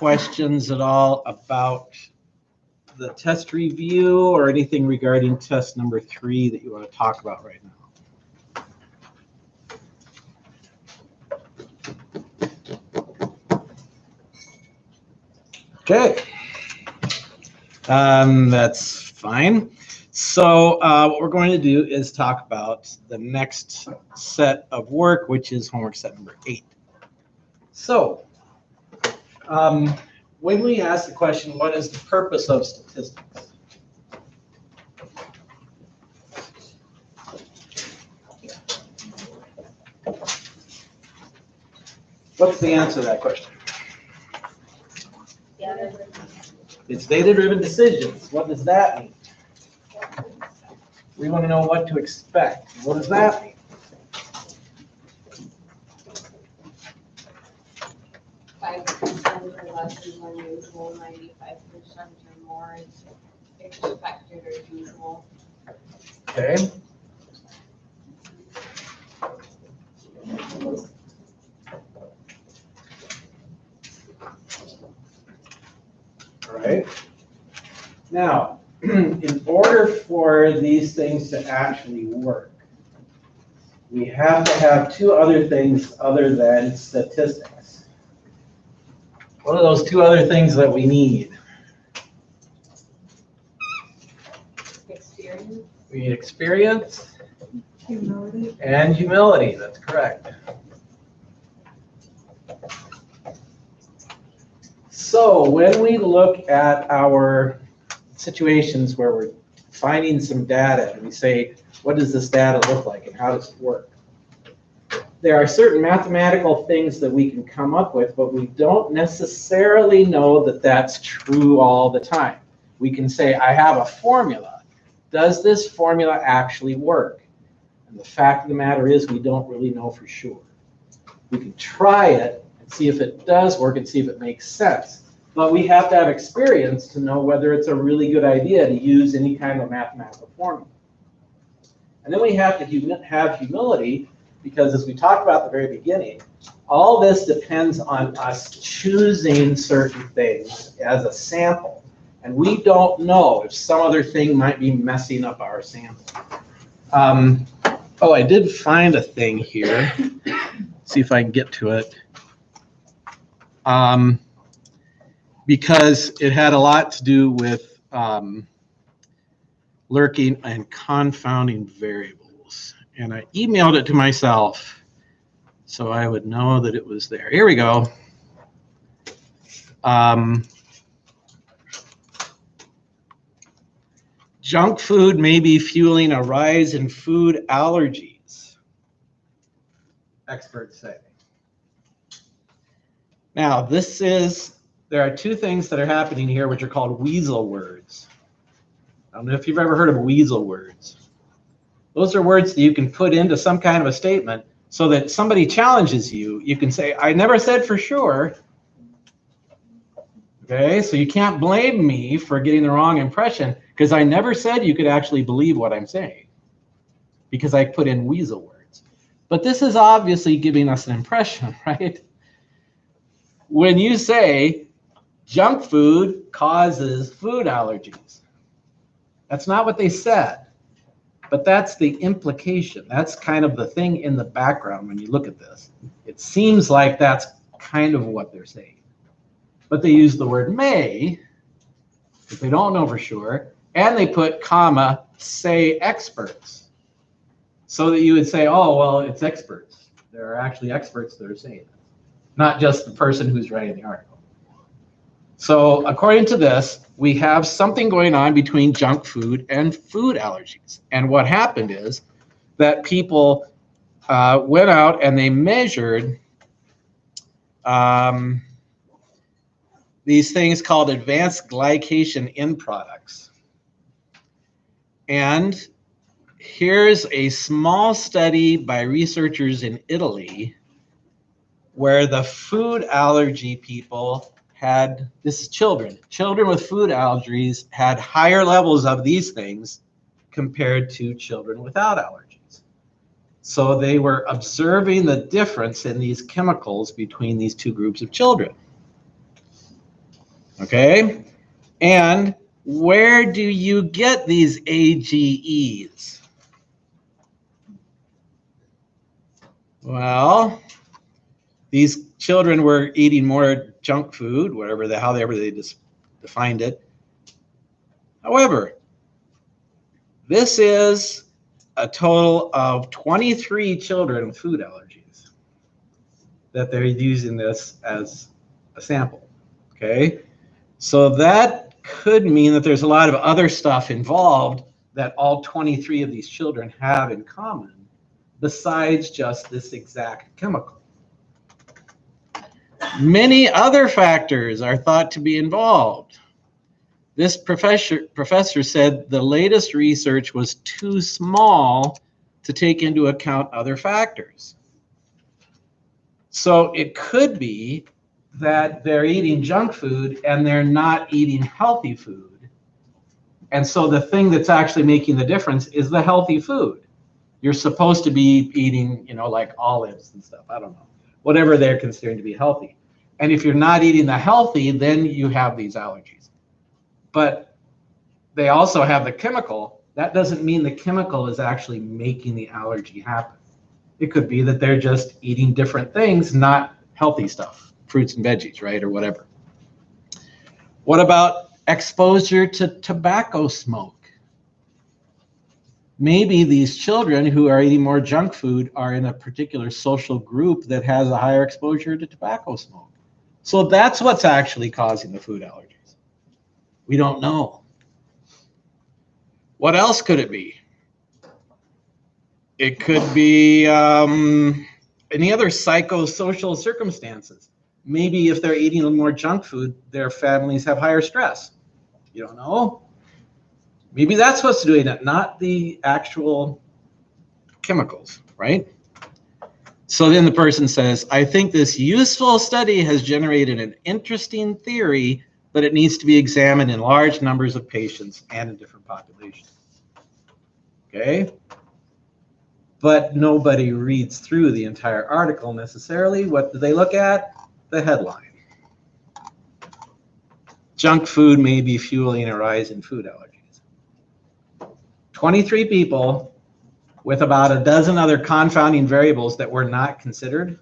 questions at all about the test review or anything regarding test number 3 that you want to talk about right now? Okay, that's fine. So what we're going to do is talk about the next set of work, which is homework set number 8. So when we ask the question, what is the purpose of statistics? What's the answer to that question? It's data-driven decisions. What does that mean? We want to know what to expect. What does that mean? 5% or less is unusual, 95% or more is expected or usual. Okay. All right. Now, in order for these things to actually work, we have to have 2 other things other than statistics. What are those 2 other things that we need? Experience. We need experience Humility. and humility. That's correct. So when we look at our situations where we're finding some data and we say, what does this data look like and how does it work? There are certain mathematical things that we can come up with, but we don't necessarily know that that's true all the time. We can say, I have a formula. Does this formula actually work? And the fact of the matter is we don't really know for sure. We can try it and see if it does work and see if it makes sense. But we have to have experience to know whether it's a really good idea to use any kind of mathematical formula. And then we have to have humility, because as we talked about at the very beginning, all this depends on us choosing certain things as a sample. And we don't know if some other thing might be messing up our sample. Oh, I did find a thing here. See if I can get to it. Because it had a lot to do with lurking and confounding variables. And I emailed it to myself so I would know that it was there. Here we go. Junk food may be fueling a rise in food allergies, experts say. Now, there are 2 things that are happening here which are called weasel words. I don't know if you've ever heard of weasel words. Those are words that you can put into some kind of a statement so that somebody challenges you. You can say, I never said for sure. Okay, so you can't blame me for getting the wrong impression because I never said you could actually believe what I'm saying because I put in weasel words. But this is obviously giving us an impression, right? When you say junk food causes food allergies, that's not what they said, but that's the implication. That's kind of the thing in the background when you look at this. It seems like that's kind of what they're saying. But they use the word may, if they don't know for sure, and they put comma, say experts. So that you would say, oh, well, it's experts. There are actually experts that are saying it, not just the person who's writing the article. So according to this, we have something going on between junk food and food allergies. And what happened is that people went out and they measured these things called advanced glycation end products. And here's a small study by researchers in Italy where the food allergy people had, this is children with food allergies had higher levels of these things compared to children without allergies. So they were observing the difference in these chemicals between these 2 groups of children. Okay? And where do you get these AGEs? Well, these children were eating more junk food, however they just defined it. However, this is a total of 23 children with food allergies that they're using this as a sample. Okay, so that could mean that there's a lot of other stuff involved that all 23 of these children have in common besides just this exact chemical. Many other factors are thought to be involved. This professor said the latest research was too small to take into account other factors. So it could be that they're eating junk food and they're not eating healthy food. And so the thing that's actually making the difference is the healthy food. You're supposed to be eating, like olives and stuff. I don't know, whatever they're considering to be healthy. And if you're not eating the healthy, then you have these allergies. But they also have the chemical. That doesn't mean the chemical is actually making the allergy happen. It could be that they're just eating different things, not healthy stuff, fruits and veggies, right, or whatever. What about exposure to tobacco smoke? Maybe these children who are eating more junk food are in a particular social group that has a higher exposure to tobacco smoke. So that's what's actually causing the food allergies. We don't know. What else could it be? It could be any other psychosocial circumstances. Maybe if they're eating more junk food, their families have higher stress. You don't know. Maybe that's what's doing it, not the actual chemicals, right? So then the person says, I think this useful study has generated an interesting theory, but it needs to be examined in large numbers of patients and in different populations. Okay? But nobody reads through the entire article necessarily. What do they look at? The headline. Junk food may be fueling a rise in food allergies. 23 people with about a dozen other confounding variables that were not considered.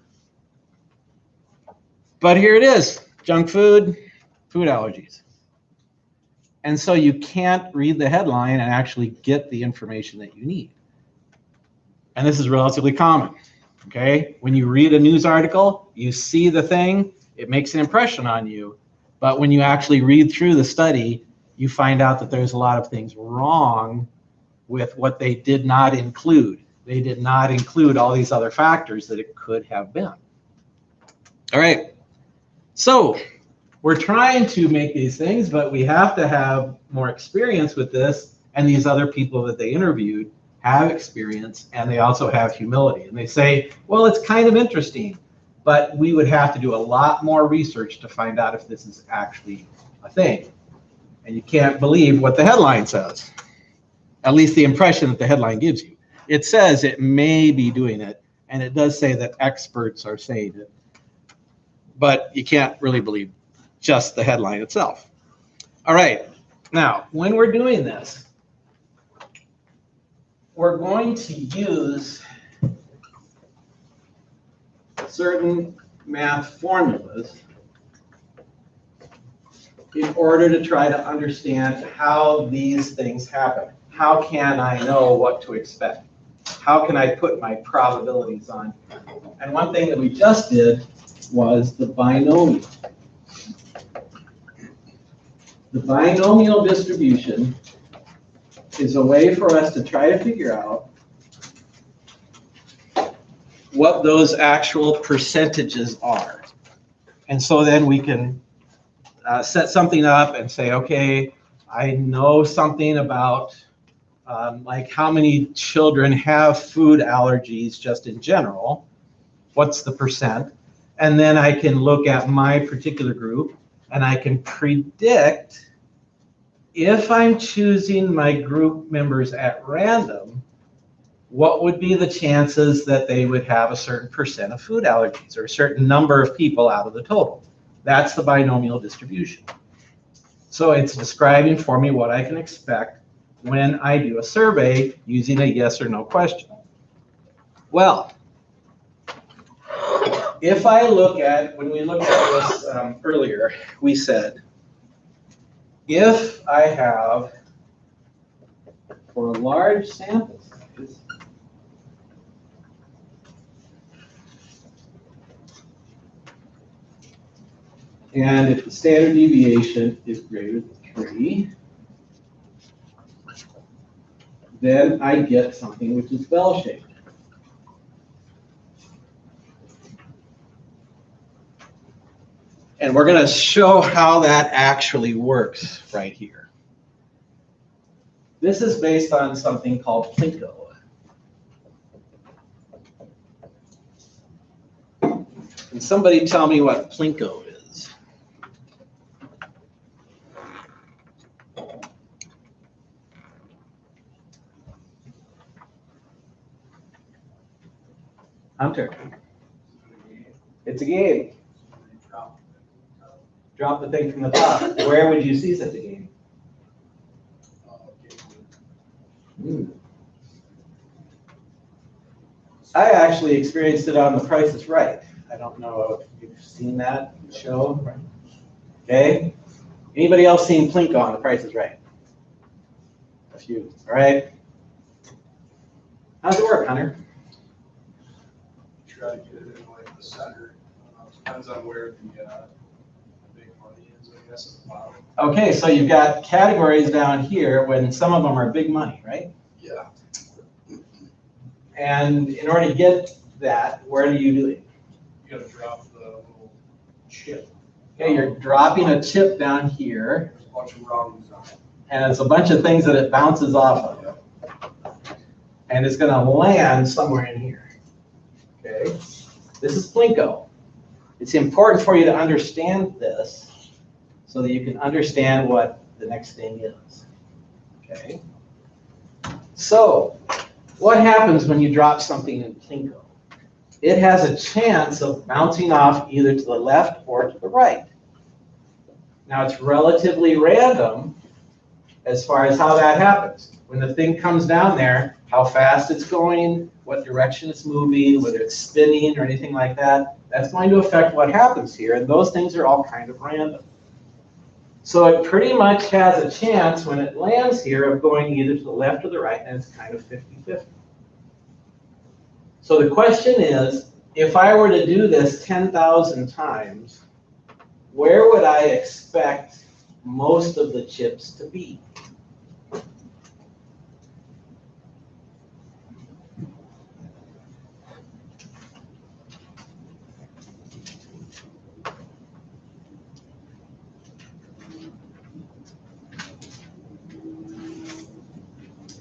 But here it is, junk food, food allergies. And so you can't read the headline and actually get the information that you need. And this is relatively common, okay? When you read a news article, you see the thing, it makes an impression on you. But when you actually read through the study, you find out that there's a lot of things wrong with what they did not include. They did not include all these other factors that it could have been. All right, so we're trying to make these things, but we have to have more experience with this, and these other people that they interviewed have experience, and they also have humility. And they say, well, it's kind of interesting, but we would have to do a lot more research to find out if this is actually a thing. And you can't believe what the headline says. At least the impression that the headline gives you. It says it may be doing it, and it does say that experts are saying it, but you can't really believe just the headline itself. All right, now, when we're doing this, we're going to use certain math formulas in order to try to understand how these things happen. How can I know what to expect? How can I put my probabilities on? And one thing that we just did was the binomial. The binomial distribution is a way for us to try to figure out what those actual percentages are. And so then we can set something up and say, okay, I know something about like how many children have food allergies just in general. What's the percent? And then I can look at my particular group and I can predict if I'm choosing my group members at random, what would be the chances that they would have a certain percent of food allergies or a certain number of people out of the total. That's the binomial distribution. So it's describing for me what I can expect when I do a survey using a yes or no question. Well, if I look at, when we looked at this earlier, we said, if I have, for a large sample size, and if the standard deviation is greater than 3, then I get something which is bell-shaped. And we're going to show how that actually works right here. This is based on something called Plinko. Can somebody tell me what Plinko is? Hunter. It's a game. Drop the thing from the top. Where would you see such a game? I actually experienced it on The Price is Right. I don't know if you've seen that show. Okay. Anybody else seen Plinko on The Price is Right? A few. All right. How's it work, Hunter? Try to get it in like the center. Depends on where the big money is, I guess, at the bottom. Okay, so you've got categories down here when some of them are big money, right? Yeah. And in order to get that, where do you do it? You gotta drop the little chip. Okay, you're dropping a chip down here, There's a bunch of rounds on it. and it's a bunch of things that it bounces off of. Yep. And it's going to land somewhere in here. Okay, this is Plinko. It's important for you to understand this so that you can understand what the next thing is. Okay, so what happens when you drop something in Plinko? It has a chance of bouncing off either to the left or to the right. Now it's relatively random as far as how that happens. When the thing comes down there, how fast it's going, what direction it's moving, whether it's spinning or anything like that, that's going to affect what happens here, and those things are all kind of random. So it pretty much has a chance when it lands here of going either to the left or the right, and it's kind of 50-50. So the question is, if I were to do this 10,000 times, where would I expect most of the chips to be?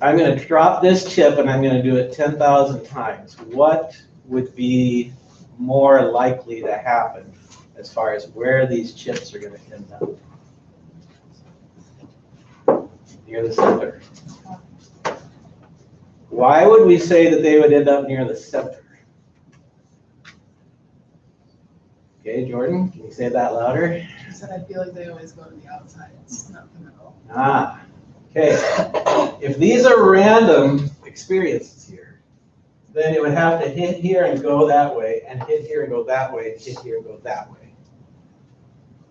I'm going to drop this chip and I'm going to do it 10,000 times. What would be more likely to happen as far as where these chips are going to end up? Near the center. Why would we say that they would end up near the center? Okay, Jordan, can you say that louder? I said I feel like they always go to the outsides, not the middle. Ah, okay. If these are random experiences here, then it would have to hit here and go that way, and hit here and go that way, and hit here and go that way.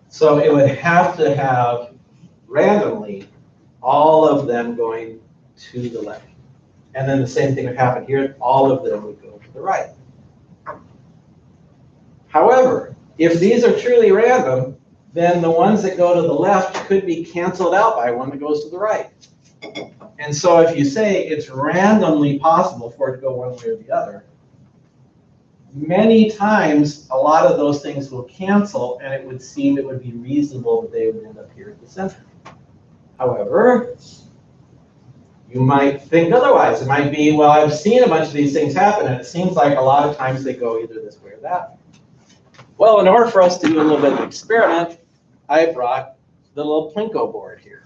So it would have to have randomly all of them going to the left. And then the same thing would happen here, all of them would go to the right. However, if these are truly random, then the ones that go to the left could be canceled out by one that goes to the right. And so if you say it's randomly possible for it to go one way or the other, many times a lot of those things will cancel, and it would seem it would be reasonable that they would end up here at the center. However, you might think otherwise. It might be, well, I've seen a bunch of these things happen, and it seems like a lot of times they go either this way or that way. Well, in order for us to do a little bit of an experiment, I brought the little Plinko board here.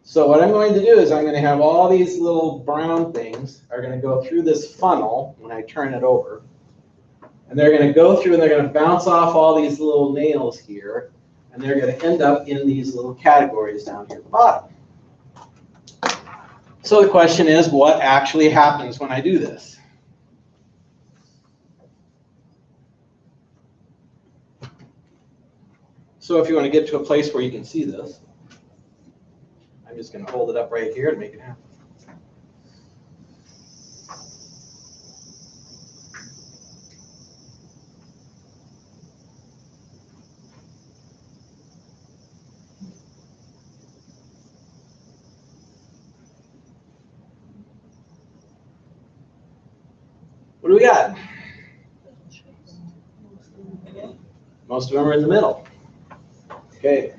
So what I'm going to do is I'm going to have all these little brown things are going to go through this funnel when I turn it over. And they're going to go through and they're going to bounce off all these little nails here. And they're going to end up in these little categories down here at the bottom. So the question is, what actually happens when I do this? So if you want to get to a place where you can see this, I'm just going to hold it up right here and make it happen. What do we got? Most of them are in the middle. Okay.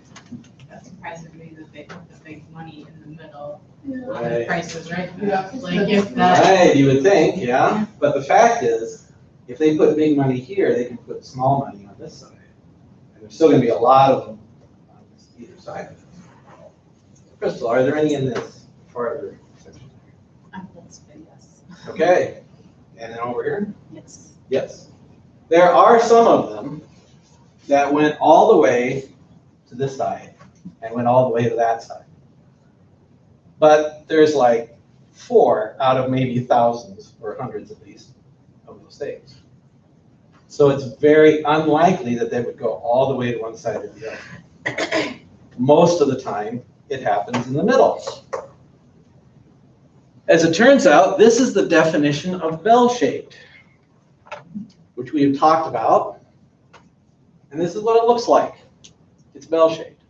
That's surprisingly the big money in the middle. Right. The price is right. Yeah. Like if that. Right, you would think, yeah. But the fact is, if they put big money here, they can put small money on this side. And there's still going to be a lot of them on either side. Crystal, are there any in this farther section? I would say yes. Okay. And then over here? Yes. Yes. There are some of them that went all the way to this side and went all the way to that side. But there's like 4 out of maybe thousands or hundreds at least of those things. So it's very unlikely that they would go all the way to one side or the other. Most of the time, it happens in the middle. As it turns out, this is the definition of bell-shaped, which we have talked about. And this is what it looks like. It's bell-shaped.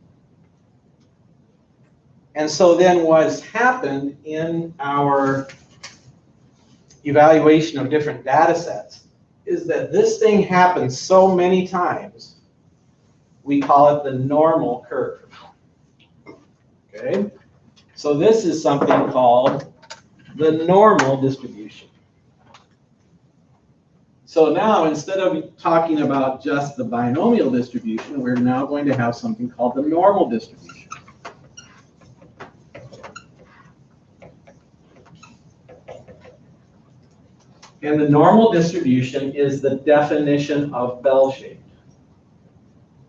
And so then what's happened in our evaluation of different data sets is that this thing happens so many times, we call it the normal curve. Okay? So this is something called the normal distribution. So now, instead of talking about just the binomial distribution, we're now going to have something called the normal distribution. And the normal distribution is the definition of bell-shaped.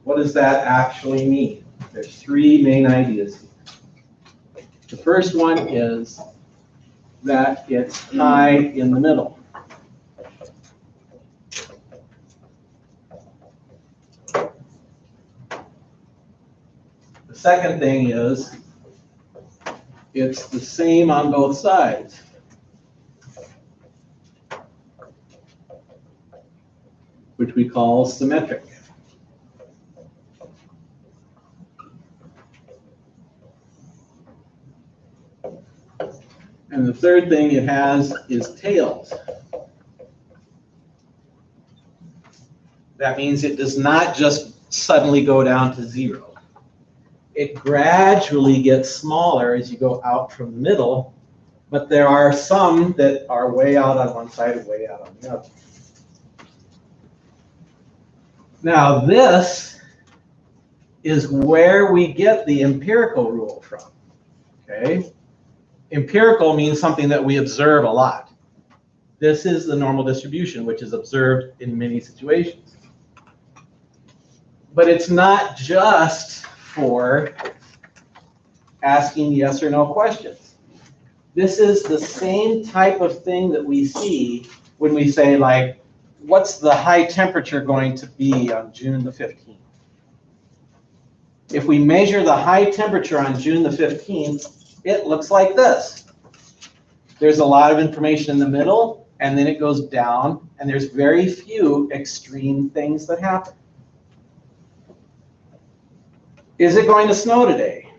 What does that actually mean? There's 3 main ideas here. The first one is that it's high in the middle. The second thing is it's the same on both sides. Which we call symmetric. And the third thing it has is tails. That means it does not just suddenly go down to 0. It gradually gets smaller as you go out from the middle, but there are some that are way out on one side and way out on the other. Now this is where we get the empirical rule from, okay? Empirical means something that we observe a lot. This is the normal distribution, which is observed in many situations. But it's not just for asking yes or no questions. This is the same type of thing that we see when we say, like, what's the high temperature going to be on June the 15th? If we measure the high temperature on June the 15th, it looks like this. There's a lot of information in the middle, and then it goes down, and there's very few extreme things that happen. Is it going to snow today?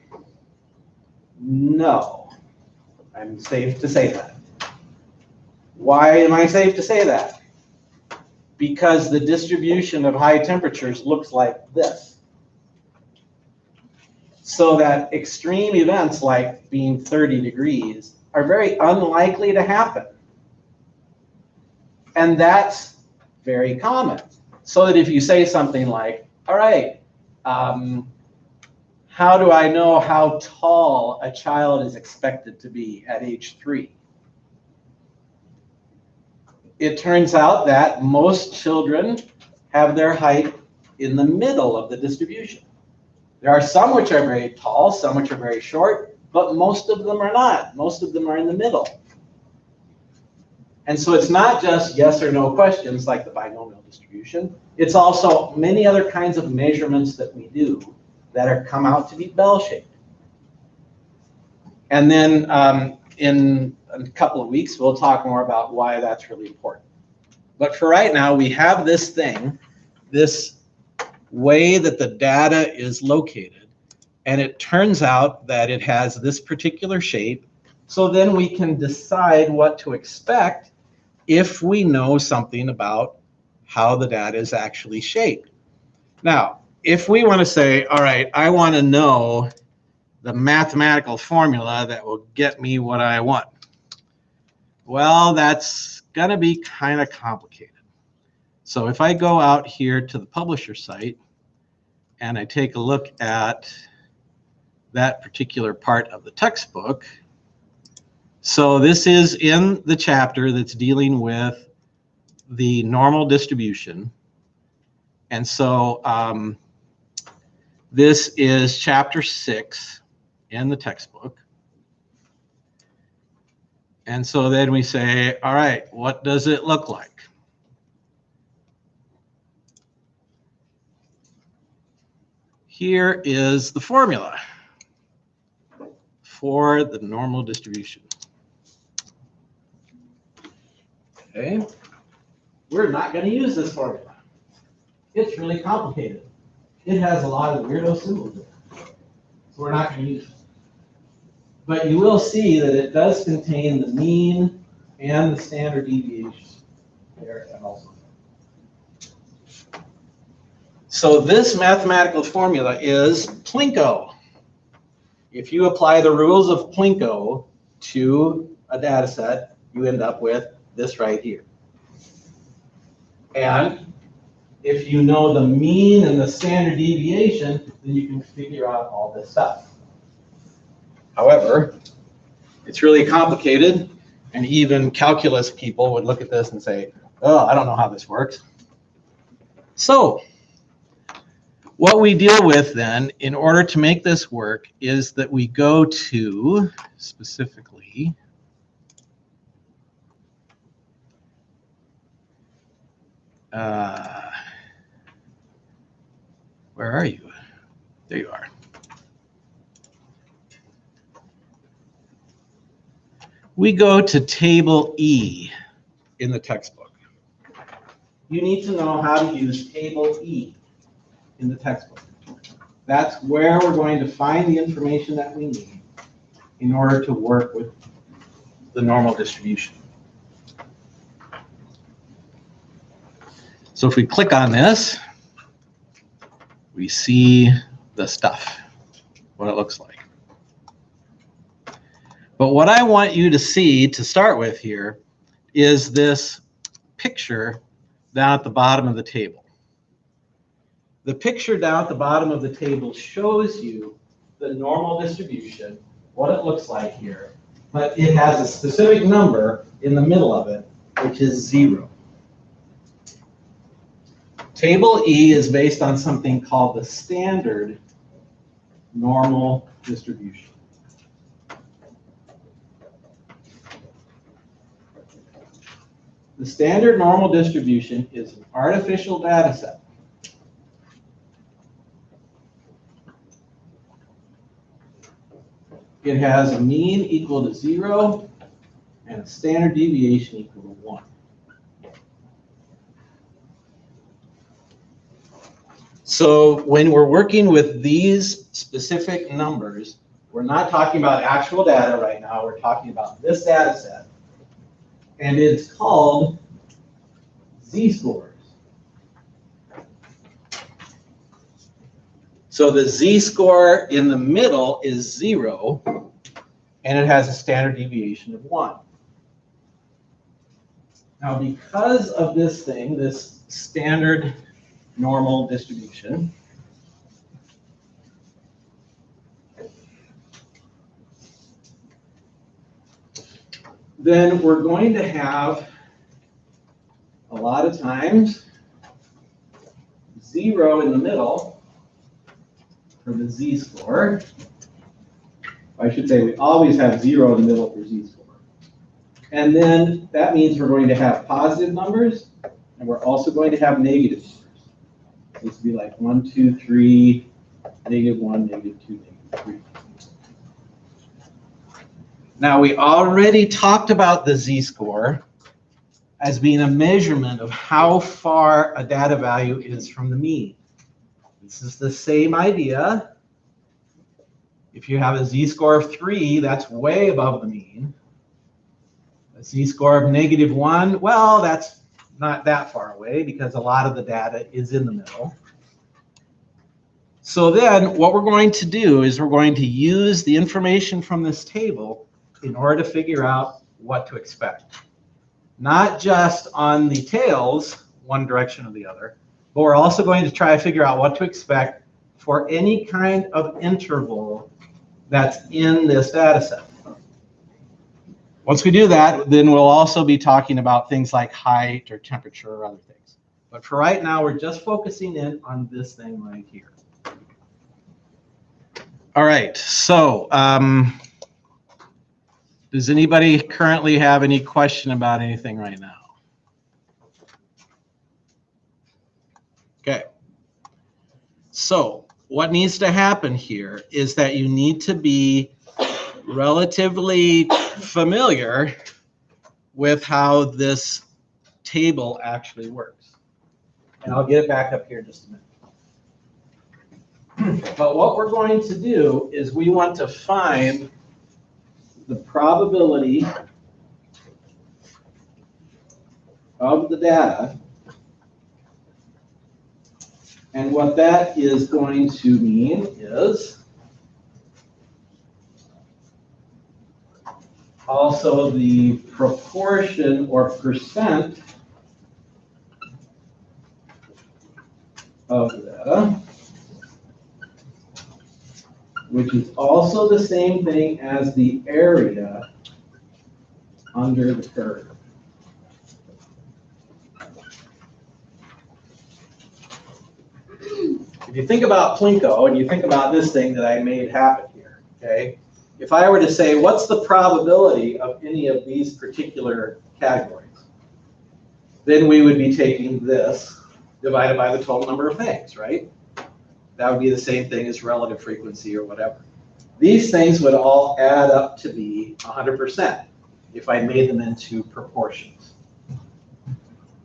No. I'm safe to say that. Why am I safe to say that? Because the distribution of high temperatures looks like this. So that extreme events like being 30 degrees are very unlikely to happen. And that's very common. So that if you say something like, all right, how do I know how tall a child is expected to be at age 3? It turns out that most children have their height in the middle of the distribution. There are some which are very tall, some which are very short, but most of them are not. Most of them are in the middle. And so it's not just yes or no questions like the binomial distribution. It's also many other kinds of measurements that we do that are come out to be bell-shaped. And then in a couple of weeks, we'll talk more about why that's really important. But for right now, we have this thing, this way that the data is located, and it turns out that it has this particular shape. So then we can decide what to expect if we know something about how the data is actually shaped. Now, if we want to say, all right, I want to know the mathematical formula that will get me what I want. Well, that's going to be kind of complicated. So if I go out here to the publisher site and I take a look at that particular part of the textbook, so this is in the chapter that's dealing with the normal distribution. And so this is chapter 6 in the textbook. And so then we say, all right, what does it look like? Here is the formula for the normal distribution. Okay, we're not going to use this formula. It's really complicated. It has a lot of weirdo symbols in it. So we're not going to use it. But you will see that it does contain the mean and the standard deviation there and also. So this mathematical formula is Plinko. If you apply the rules of Plinko to a data set, you end up with this right here. And if you know the mean and the standard deviation, then you can figure out all this stuff. However, it's really complicated, and even calculus people would look at this and say, oh, I don't know how this works. So what we deal with then, in order to make this work, is that we go to, specifically, where are you? There you are. We go to table E in the textbook. You need to know how to use table E in the textbook. That's where we're going to find the information that we need in order to work with the normal distribution. So if we click on this, we see the stuff, what it looks like. But what I want you to see to start with here is this picture down at the bottom of the table. The picture down at the bottom of the table shows you the normal distribution, what it looks like here, but it has a specific number in the middle of it, which is 0. Table E is based on something called the standard normal distribution. The standard normal distribution is an artificial data set. It has a mean equal to 0 and a standard deviation equal to 1. So when we're working with these specific numbers, we're not talking about actual data right now. We're talking about this data set. And it's called z-scores. So the z-score in the middle is 0, and it has a standard deviation of 1. Now, because of this thing, this standard normal distribution, then we're going to have a lot of times 0 in the middle for the z-score. I should say we always have 0 in the middle for z-score. And then that means we're going to have positive numbers, and we're also going to have negative numbers. This would be like 1, 2, 3, -1, -2, -3. Now, we already talked about the z-score as being a measurement of how far a data value is from the mean. This is the same idea. If you have a z-score of 3, that's way above the mean. A z-score of -1, well, that's not that far away because a lot of the data is in the middle. So then what we're going to do is we're going to use the information from this table in order to figure out what to expect. Not just on the tails, one direction or the other, but we're also going to try to figure out what to expect for any kind of interval that's in this data set. Once we do that, then we'll also be talking about things like height or temperature or other things. But for right now, we're just focusing in on this thing right here. All right, so does anybody currently have any question about anything right now? Okay. So what needs to happen here is that you need to be relatively familiar with how this table actually works. And I'll get it back up here in just a minute. But what we're going to do is we want to find the probability of the data. And what that is going to mean is also the proportion or percent of the data, which is also the same thing as the area under the curve. If you think about Plinko and you think about this thing that I made happen here, okay? If I were to say, what's the probability of any of these particular categories? Then we would be taking this divided by the total number of things, right? That would be the same thing as relative frequency or whatever. These things would all add up to be 100% if I made them into proportions.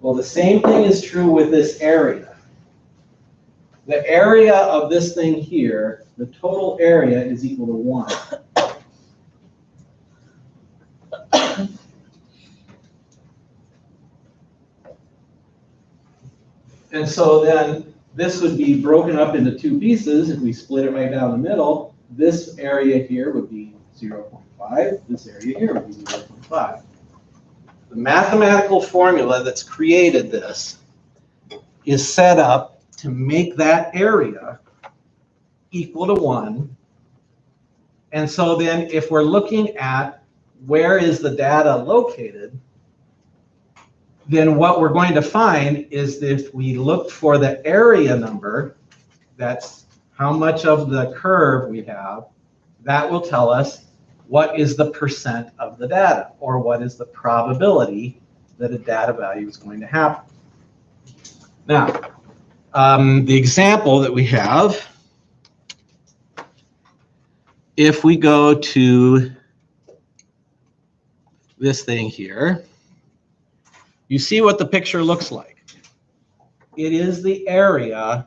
Well, the same thing is true with this area. The area of this thing here, the total area is equal to 1. And so then this would be broken up into 2 pieces. If we split it right down the middle, this area here would be 0.5. This area here would be 0.5. The mathematical formula that's created this is set up to make that area equal to 1. And so then if we're looking at where is the data located, then what we're going to find is that if we look for the area number, that's how much of the curve we have, that will tell us what is the percent of the data, or what is the probability that a data value is going to happen. Now, the example that we have, if we go to this thing here, you see what the picture looks like. It is the area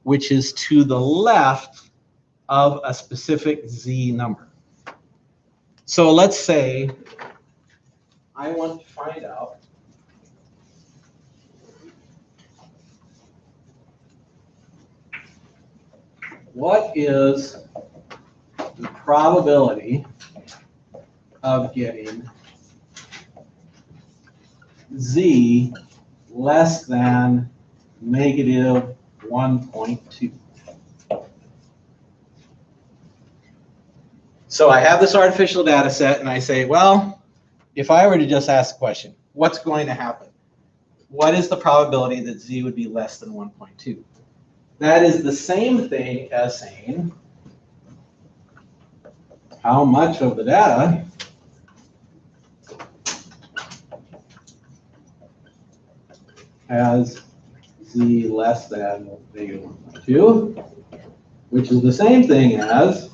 which is to the left of a specific z number. So let's say I want to find out what is the probability of getting z less than -1.2. So I have this artificial data set and I say, well, if I were to just ask the question, what's going to happen? What is the probability that z would be less than 1.2? that is the same thing as saying how much of the data has z less than -1.2, which is the same thing as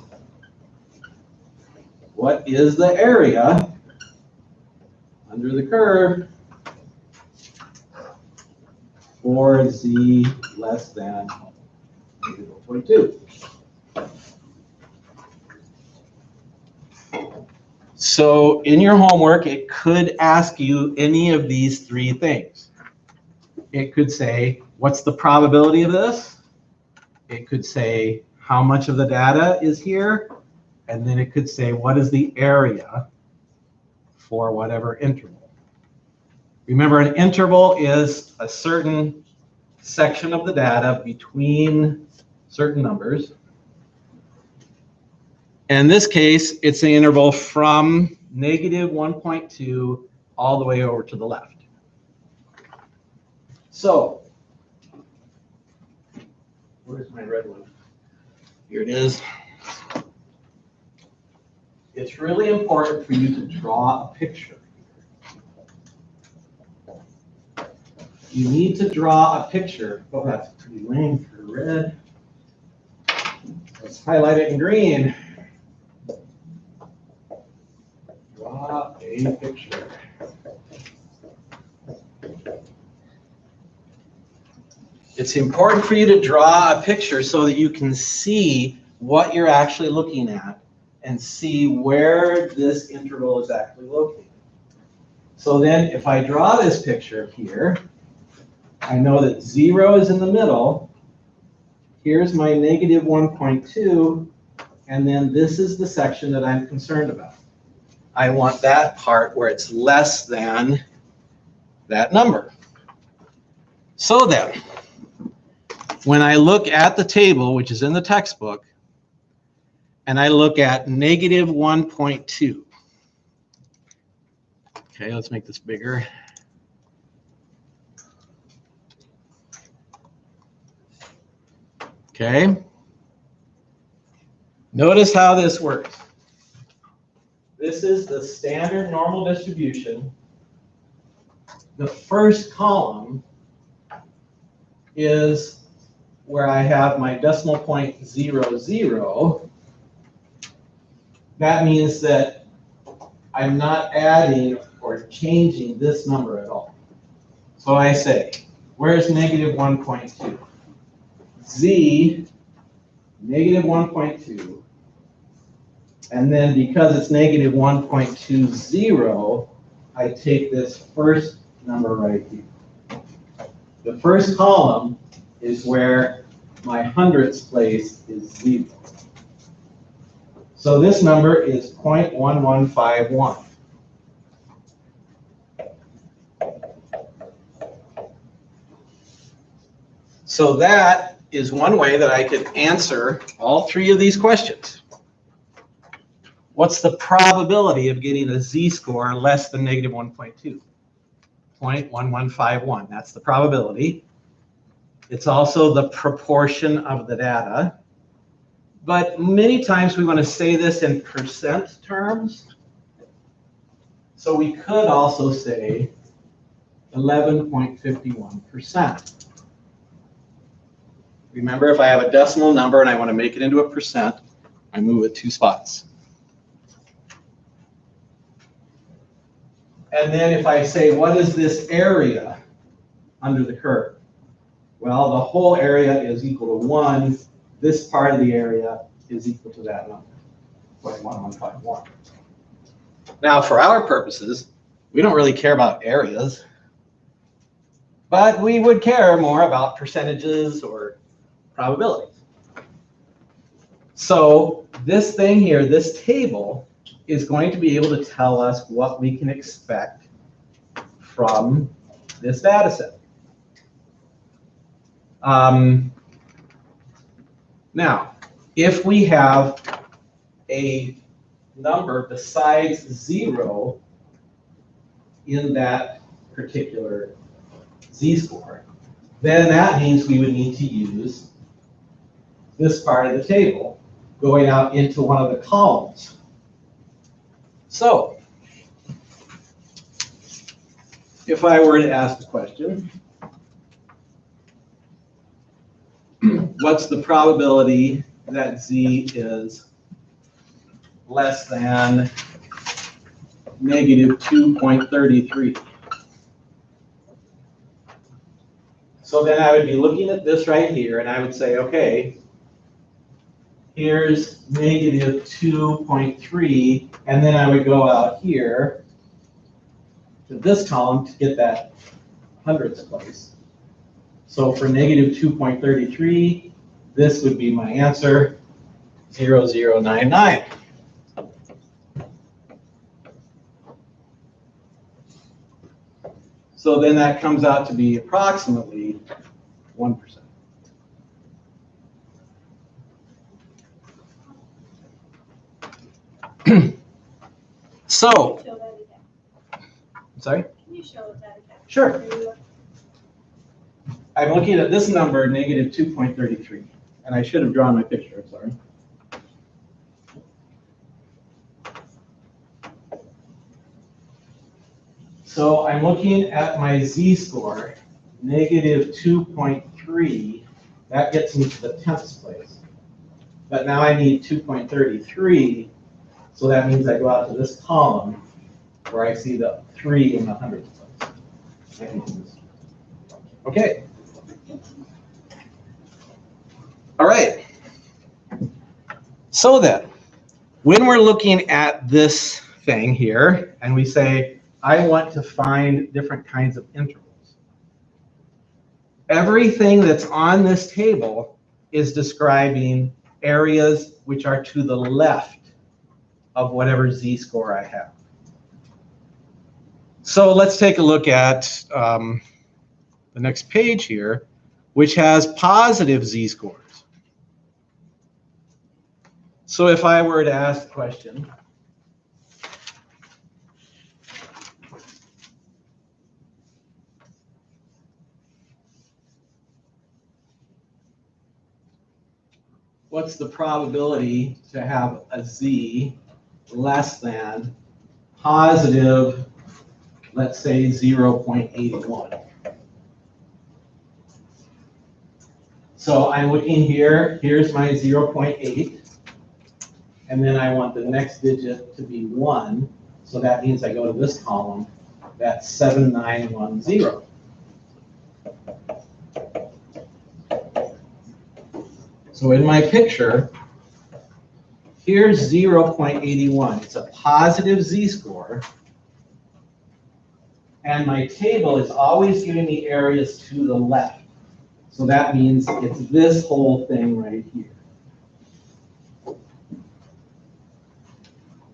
what is the area under the curve for z less than -1.2. So in your homework, it could ask you any of these three things. It could say, what's the probability of this? It could say, how much of the data is here? And then it could say, what is the area for whatever interval? Remember, an interval is a certain section of the data between certain numbers. In this case, it's an interval from -1.2 all the way over to the left. So, where's my red one? Here it is. It's really important for you to draw a picture. You need to draw a picture. Oh, that's pretty lame for red. Let's highlight it in green. Draw a picture. It's important for you to draw a picture so that you can see what you're actually looking at and see where this interval is actually located. So then if I draw this picture here, I know that 0 is in the middle. Here's my -1.2, and then this is the section that I'm concerned about. I want that part where it's less than that number. So then, when I look at the table, which is in the textbook, and I look at -1.2. Okay, let's make this bigger. Okay. Notice how this works. This is the standard normal distribution. The first column is where I have my decimal point 0.00. That means that I'm not adding or changing this number at all. So I say, where's -1.2? Z, -1.2. And then because it's -1.20, I take this first number right here. The first column is where my hundredths place is 0. So this number is 0.1151. So that is one way that I could answer all three of these questions. What's the probability of getting a z-score less than -1.2? 0.1151. That's the probability. It's also the proportion of the data. But many times we want to say this in percent terms. So we could also say 11.51%. Remember, if I have a decimal number and I want to make it into a percent, I move it 2 spots. And then if I say, what is this area under the curve? Well, the whole area is equal to 1. This part of the area is equal to that number, 0.1151. Now, for our purposes, we don't really care about areas, but we would care more about percentages or probabilities. So this thing here, this table, is going to be able to tell us what we can expect from this data set. Now, if we have a number besides 0 in that particular z-score, then that means we would need to use this part of the table going out into one of the columns. So, if I were to ask the question, what's the probability that z is less than negative 2.33? So then I would be looking at this right here, and I would say, okay, here's negative 2.3, and then I would go out here to this column to get that hundredths place. So for negative 2.33, this would be my answer, 0099. So then that comes out to be approximately 1%. So, Show that again. sorry? Can you show that again? Sure. I'm looking at this number, negative 2.33, and I should have drawn my picture, I'm sorry. So I'm looking at my z-score, negative 2.3, that gets me to the 10th place. But now I need 2.33, so that means I go out to this column where I see the 3 in the hundredths place. I can do this. Okay. All right. So then, when we're looking at this thing here, and we say, I want to find different kinds of intervals. Everything that's on this table is describing areas which are to the left of whatever z-score I have. So let's take a look at the next page here, which has positive z-scores. So if I were to ask the question, what's the probability to have a z less than positive, let's say 0.81? So I'm looking here, here's my 0.8, and then I want the next digit to be 1, so that means I go to this column, that's 7910. So in my picture, here's 0.81. It's a positive z-score. And my table is always giving me areas to the left. So that means it's this whole thing right here.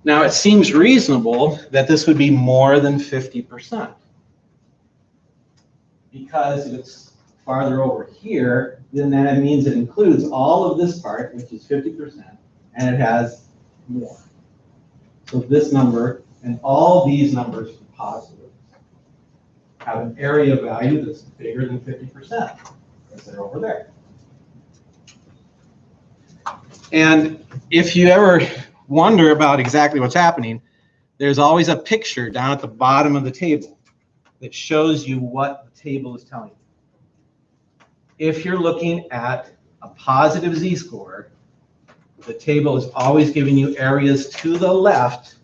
Now it seems reasonable that this would be more than 50%. Because if it's farther over here, then that means it includes all of this part, which is 50%, and it has more. So this number and all these numbers are positive, have an area value that's bigger than 50%, because they're over there. And if you ever wonder about exactly what's happening, there's always a picture down at the bottom of the table that shows you what the table is telling you. If you're looking at a positive z-score, the table is always giving you areas to the left,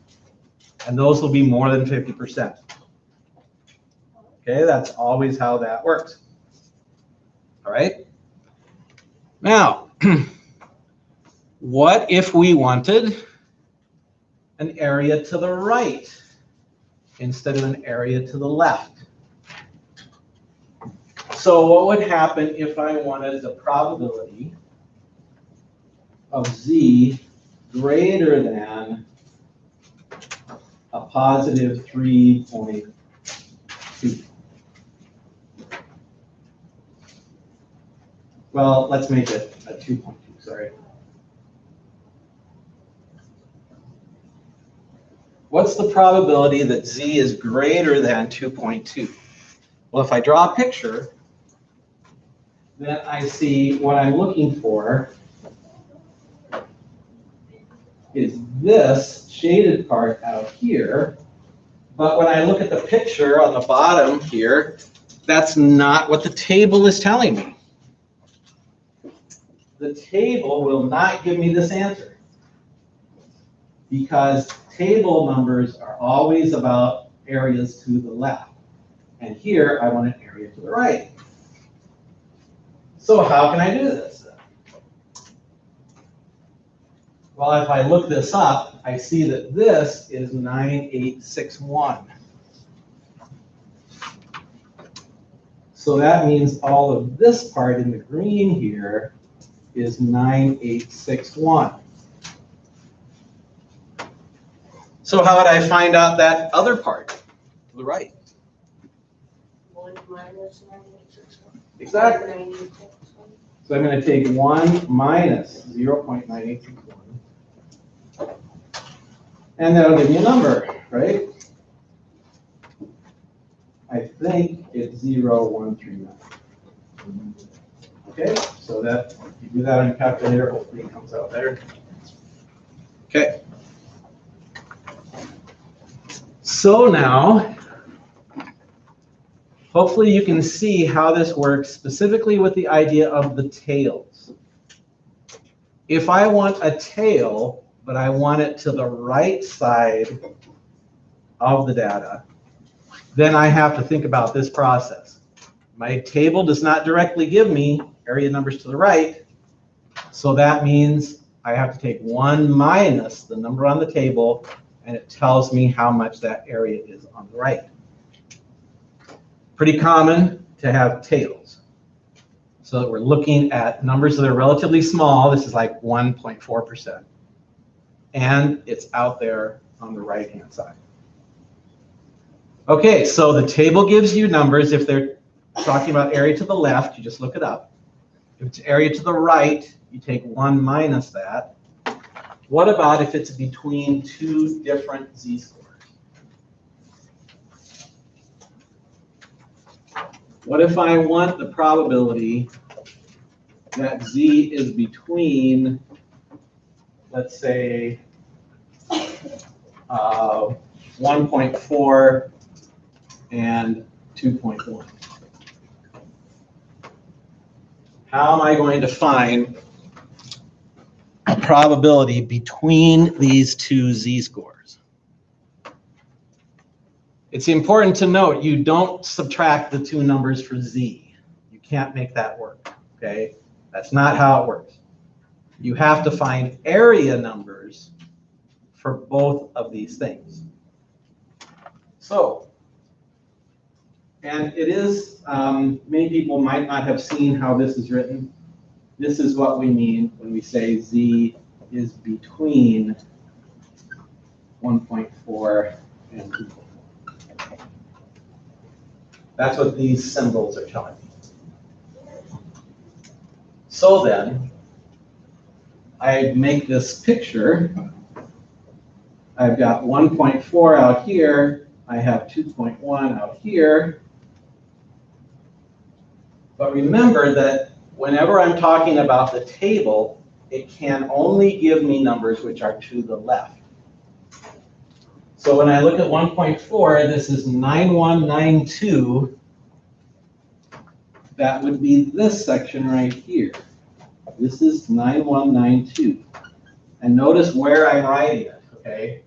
and those will be more than 50%. Okay, that's always how that works. All right? Now, what if we wanted an area to the right instead of an area to the left? So what would happen if I wanted the probability of z greater than a positive 3.2? Well, let's make it a 2.2, sorry. What's the probability that z is greater than 2.2? Well, if I draw a picture, then I see what I'm looking for is this shaded part out here. But when I look at the picture on the bottom here, that's not what the table is telling me. The table will not give me this answer, because table numbers are always about areas to the left. And here I want an area to the right. So how can I do this? Well, if I look this up, I see that this is 9861. So that means all of this part in the green here is 9861. So how would I find out that other part to the right? 1 minus 9861. Exactly. 96. So I'm going to take 1 minus 0.9861. And that'll give me a number, right? I think it's 0139. Okay, so that, if you do that on your calculator, hopefully it comes out there. Okay. So now, hopefully you can see how this works specifically with the idea of the tails. If I want a tail, but I want it to the right side of the data, then I have to think about this process. My table does not directly give me area numbers to the right, so that means I have to take 1 minus the number on the table, and it tells me how much that area is on the right. Pretty common to have tails. So that we're looking at numbers that are relatively small. This is like 1.4%. And it's out there on the right-hand side. Okay, so the table gives you numbers. If they're talking about area to the left, you just look it up. If it's area to the right, you take 1 minus that. What about if it's between 2 different z-scores? What if I want the probability that z is between, let's say, 1.4 and 2.1? How am I going to find a probability between these 2 z-scores? It's important to note you don't subtract the 2 numbers for z. You can't make that work, okay? That's not how it works. You have to find area numbers for both of these things. So, and it is, many people might not have seen how this is written. This is what we mean when we say z is between 1.4 and 2.4. That's what these symbols are telling me. So then, I make this picture. I've got 1.4 out here. I have 2.1 out here. But remember that whenever I'm talking about the table, it can only give me numbers which are to the left. So when I look at 1.4, this is 9192. That would be this section right here. This is 9192. And notice where I'm writing it, okay?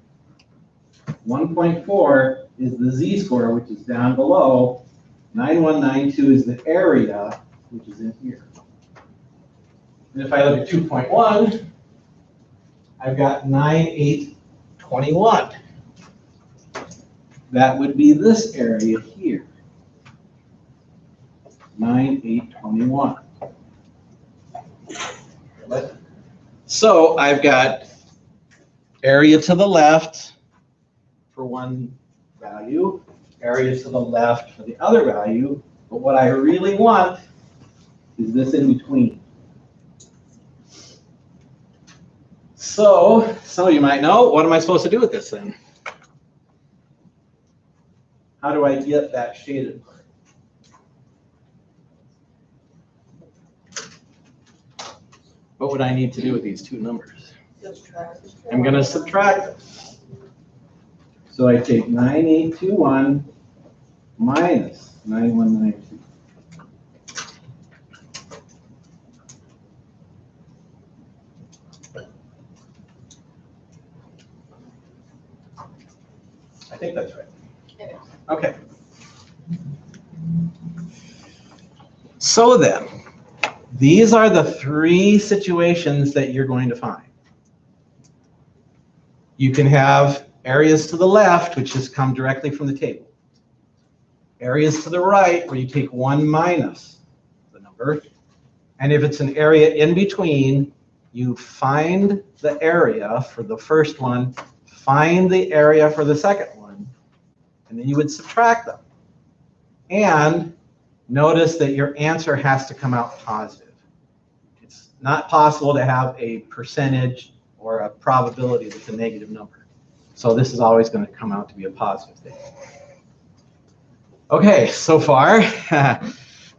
1.4 is the z-score, which is down below. 9192 is the area, which is in here. And if I look at 2.1, I've got 9821. That would be this area here. 9821. So I've got area to the left for one value, area to the left for the other value, but what I really want is this in between. So some of you might know, what am I supposed to do with this then? How do I get that shaded part? What would I need to do with these two numbers? I'm going to subtract it. So I take 9821 minus 9192. I think that's right. It is. Okay. So then, these are the three situations that you're going to find. You can have areas to the left, which just come directly from the table. Areas to the right, where you take 1 minus the number. And if it's an area in between, you find the area for the first one, find the area for the second one, and then you would subtract them. And notice that your answer has to come out positive. It's not possible to have a percentage or a probability that's a negative number. So this is always going to come out to be a positive thing. Okay, so far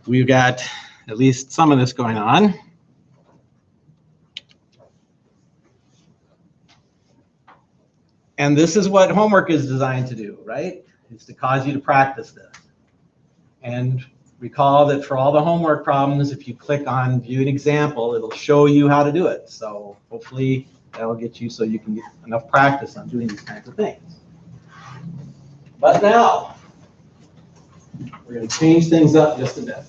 we've got at least some of this going on. And this is what homework is designed to do, right? It's to cause you to practice this. And recall that for all the homework problems, if you click on View an Example, it'll show you how to do it. So hopefully that'll get you so you can get enough practice on doing these kinds of things. But now, we're going to change things up just a bit.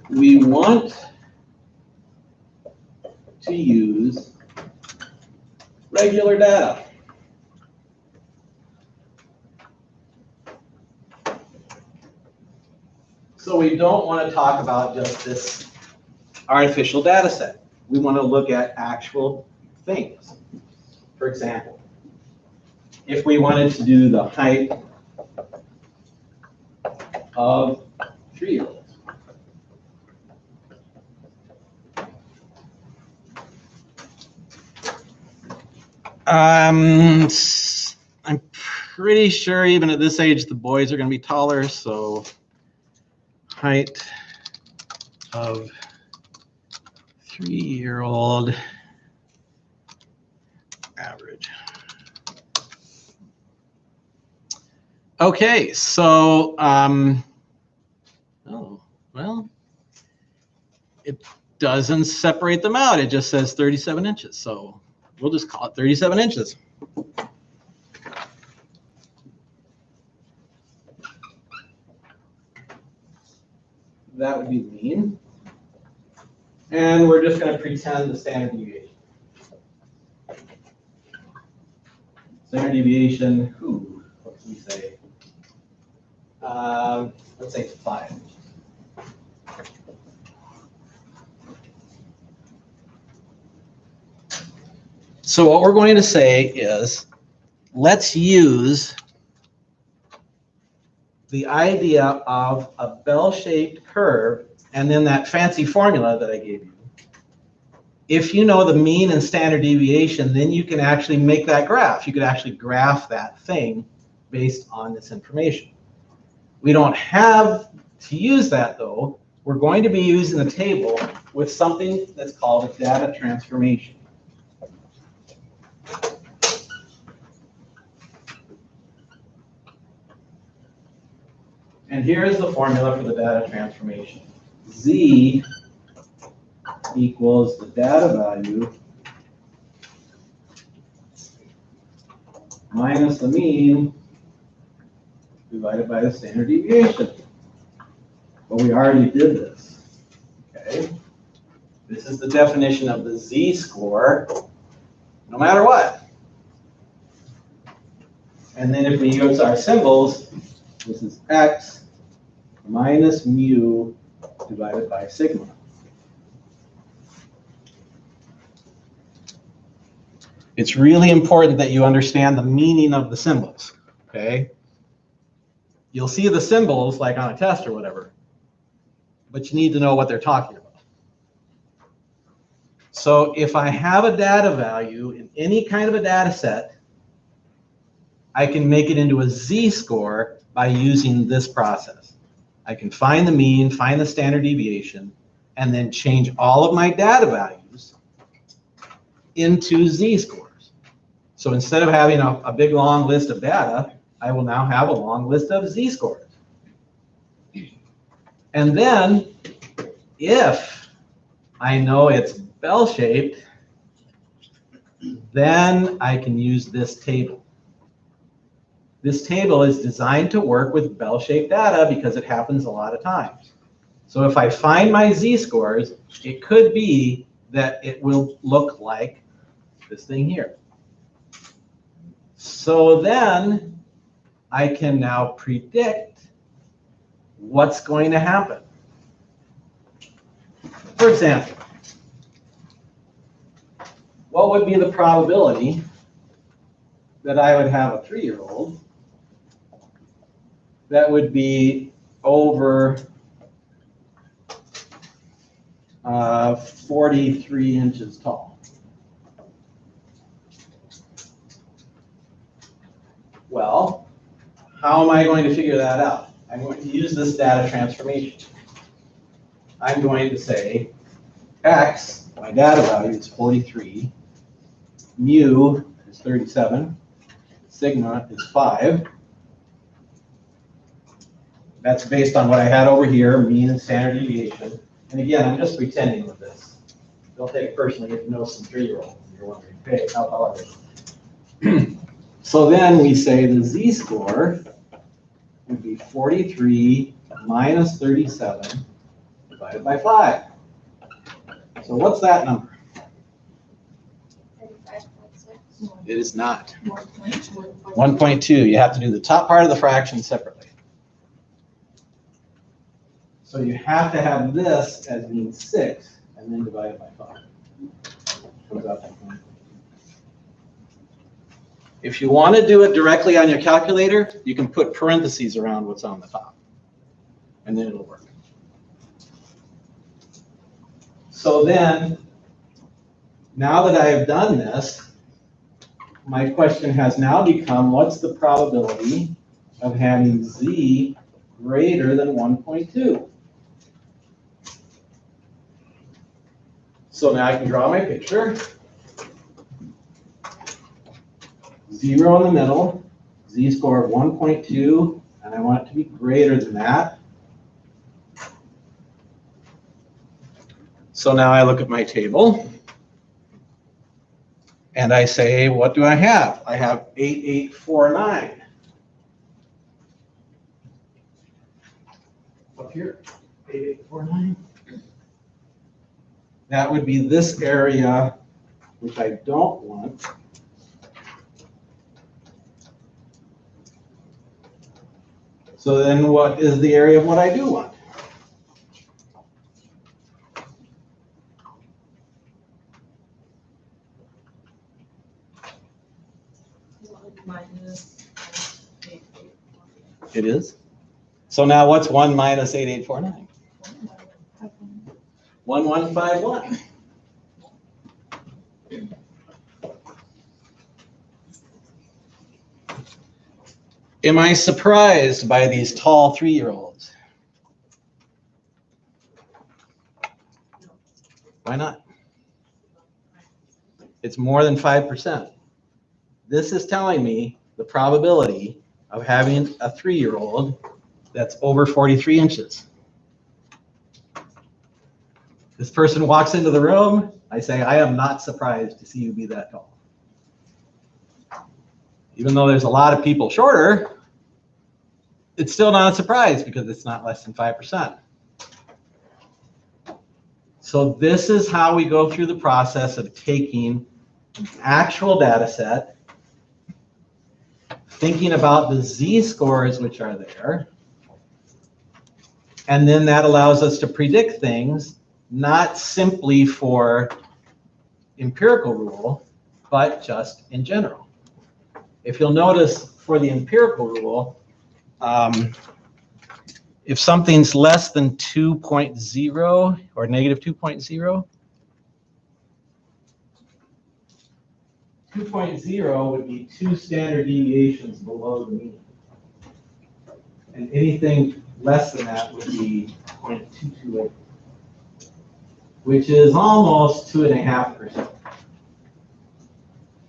We want to use regular data. So we don't want to talk about just this artificial data set. We want to look at actual things. For example, if we wanted to do the height of 3-year-olds. I'm pretty sure even at this age the boys are going to be taller, so height of 3-year-old average. Okay, so oh, well, it doesn't separate them out. It just says 37 inches, so we'll just call it 37 inches. That would be the mean. And we're just going to pretend the standard deviation. Standard deviation, what can we say? Let's say 5 inches. So what we're going to say is, let's use the idea of a bell-shaped curve and then that fancy formula that I gave you. If you know the mean and standard deviation, then you can actually make that graph. You could actually graph that thing based on this information. We don't have to use that though. We're going to be using the table with something that's called a data transformation. And here is the formula for the data transformation. Z equals the data value minus the mean divided by the standard deviation. But we already did this. Okay? This is the definition of the Z-score, no matter what. And then if we use our symbols, this is X minus mu divided by sigma. It's really important that you understand the meaning of the symbols, okay? You'll see the symbols like on a test or whatever, but you need to know what they're talking about. So if I have a data value in any kind of a data set, I can make it into a z-score by using this process. I can find the mean, find the standard deviation, and then change all of my data values into z-scores. So instead of having a big long list of data, I will now have a long list of z-scores. And then if I know it's bell-shaped, then I can use this table. This table is designed to work with bell-shaped data because it happens a lot of times. So if I find my z-scores, it could be that it will look like this thing here. So then I can now predict what's going to happen. For example, what would be the probability that I would have a 3-year-old that would be over 43 inches tall? Well, how am I going to figure that out? I'm going to use this data transformation. I'm going to say x, my data value is 43, mu is 37, sigma is 5. That's based on what I had over here, mean and standard deviation. And again, I'm just pretending with this. Don't take it personally if you know some 3-year-olds and you're wondering, hey, how tall are they? So then we say the z-score would be 43 minus 37 divided by 5. So what's that number? 35.6. It is not. 1.2. 1.2. You have to do the top part of the fraction separately. So you have to have this as being 6 and then divide it by 5. Comes out that way. If you want to do it directly on your calculator, you can put parentheses around what's on the top, and then it'll work. So then, now that I have done this, my question has now become, what's the probability of having z greater than 1.2? So now I can draw my picture. 0 in the middle, z-score of 1.2, and I want it to be greater than that. So now I look at my table, and I say, what do I have? I have 8849. Up here, 8849. That would be this area, which I don't want. So then what is the area of what I do want? Minus 8. It is. So now what's 1 minus 8849? 1151. Am I surprised by these tall 3-year-olds? Why not? It's more than 5%. This is telling me the probability of having a 3-year-old that's over 43 inches. This person walks into the room, I say, I am not surprised to see you be that tall. Even though there's a lot of people shorter, it's still not a surprise because it's not less than 5%. So this is how we go through the process of taking an actual data set, thinking about the z-scores which are there, and then that allows us to predict things not simply for empirical rule, but just in general. If you'll notice for the empirical rule, if something's less than 2.0 or negative 2.0, 2.0 would be 2 standard deviations below the mean. And anything less than that would be 0.228, which is almost 2.5%.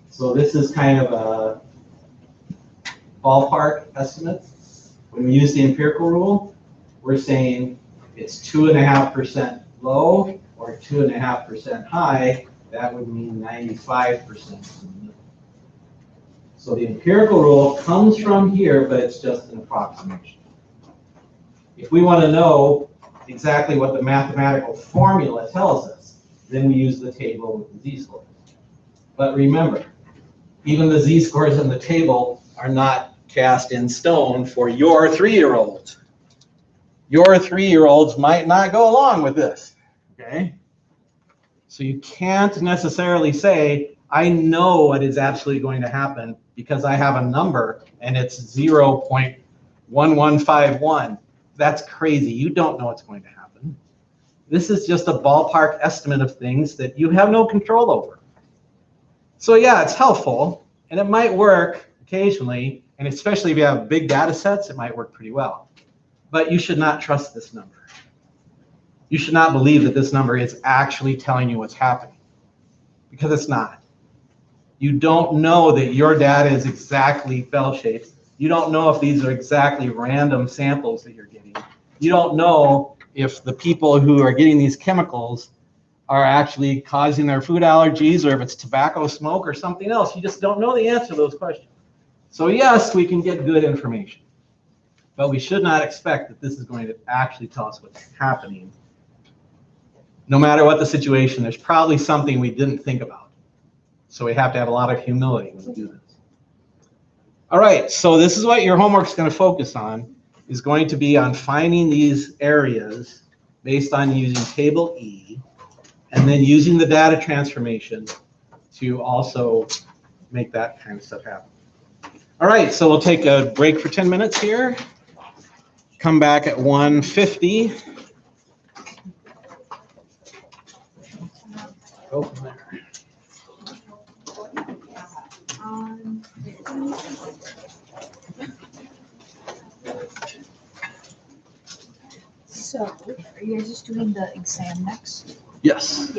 So this is kind of a ballpark estimate. When we use the empirical rule, we're saying it's 2.5% low or 2.5% high. That would mean 95%. So the empirical rule comes from here, but it's just an approximation. If we want to know exactly what the mathematical formula tells us, then we use the table with the z-scores. But remember, even the z-scores in the table are not cast in stone for your 3-year-olds. Your 3-year-olds might not go along with this, okay? So you can't necessarily say, I know what is absolutely going to happen because I have a number and it's 0.1151. That's crazy. You don't know what's going to happen. This is just a ballpark estimate of things that you have no control over. So yeah, it's helpful and it might work occasionally, and especially if you have big data sets, it might work pretty well. But you should not trust this number. You should not believe that this number is actually telling you what's happening, because it's not. You don't know that your data is exactly bell-shaped. You don't know if these are exactly random samples that you're getting. You don't know if the people who are getting these chemicals are actually causing their food allergies, or if it's tobacco smoke or something else. You just don't know the answer to those questions. So yes, we can get good information, but we should not expect that this is going to actually tell us what's happening. No matter what the situation, there's probably something we didn't think about. So we have to have a lot of humility when we do this. All right, so this is what your homework's going to focus on, is going to be on finding these areas based on using table E, and then using the data transformation to also make that kind of stuff happen. All right, so we'll take a break for 10 minutes here. Come back at 1:50. Go from there. So, are you guys just doing the exam next? Yes.